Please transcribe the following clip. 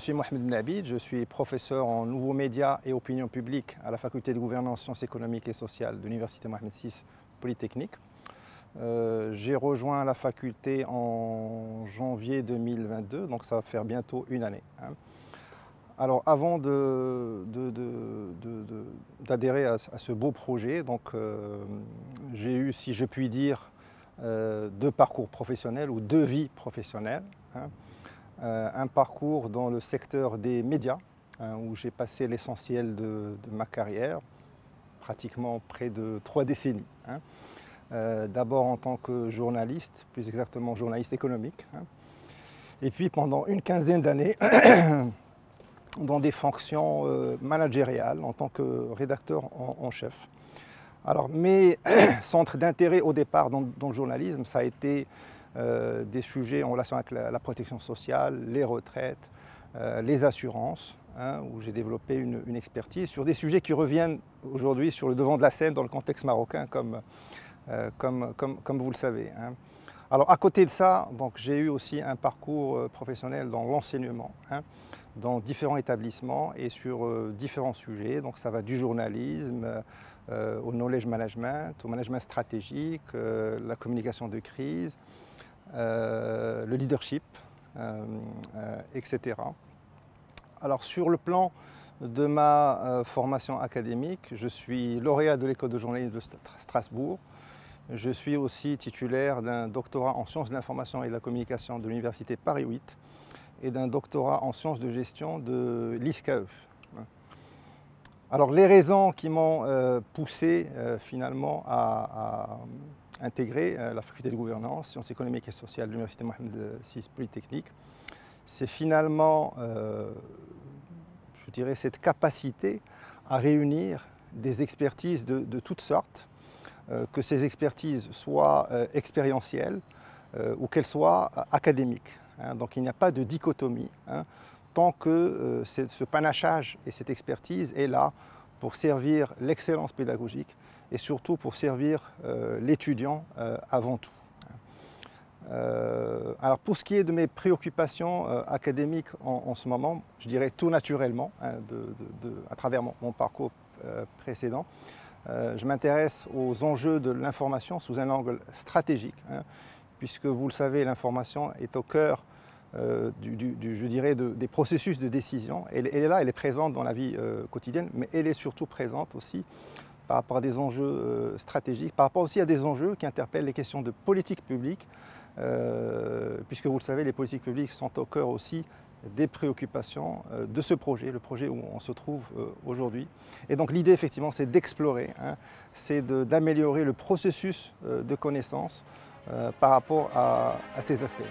suis Mohamed Benabid, je suis professeur en nouveaux médias et opinion publique à la faculté de gouvernance, sciences économiques et sociales de l'université Mohamed VI Polytechnique. J'ai rejoint la faculté en janvier 2022, donc ça va faire bientôt une année. Alors avant d'adhérer à ce beau projet, j'ai eu, si je puis dire, deux parcours professionnels ou deux vies professionnelles. Un parcours dans le secteur des médias, où j'ai passé l'essentiel de ma carrière, pratiquement près de 3 décennies. D'abord en tant que journaliste, plus exactement journaliste économique, et puis pendant une quinzaine d'années dans des fonctions managériales en tant que rédacteur en chef. Alors mes centres d'intérêt au départ dans le journalisme, ça a été des sujets en relation avec la protection sociale, les retraites, les assurances, où j'ai développé une expertise sur des sujets qui reviennent aujourd'hui sur le devant de la scène dans le contexte marocain, comme vous le savez. Alors à côté de ça, j'ai eu aussi un parcours professionnel dans l'enseignement, dans différents établissements et sur différents sujets. Donc ça va du journalisme au knowledge management, au management stratégique, la communication de crise, le leadership, etc. Alors sur le plan de ma formation académique, je suis lauréat de l'école de journalisme de Strasbourg. Je suis aussi titulaire d'un doctorat en sciences de l'information et de la communication de l'université Paris 8 et d'un doctorat en sciences de gestion de l'ISCAEF. Alors les raisons qui m'ont poussé finalement à intégrer la faculté de gouvernance, sciences économiques et sociales de l'université Mohamed VI Polytechnique, c'est finalement, je dirais, cette capacité à réunir des expertises de toutes sortes, que ces expertises soient expérientielles ou qu'elles soient académiques. Donc il n'y a pas de dichotomie, tant que ce panachage et cette expertise est là pour servir l'excellence pédagogique et surtout pour servir l'étudiant avant tout. Alors pour ce qui est de mes préoccupations académiques en ce moment, je dirais tout naturellement, à travers mon parcours précédent, je m'intéresse aux enjeux de l'information sous un angle stratégique, puisque vous le savez, l'information est au cœur je dirais, des processus de décision. Elle est là, elle est présente dans la vie quotidienne, mais elle est surtout présente aussi par rapport à des enjeux stratégiques, par rapport aussi à des enjeux qui interpellent les questions de politique publique, puisque vous le savez, les politiques publiques sont au cœur aussi des préoccupations de ce projet, le projet où on se trouve aujourd'hui. Et donc l'idée, effectivement, c'est d'explorer, c'est d'améliorer le processus de connaissance par rapport à ces aspects.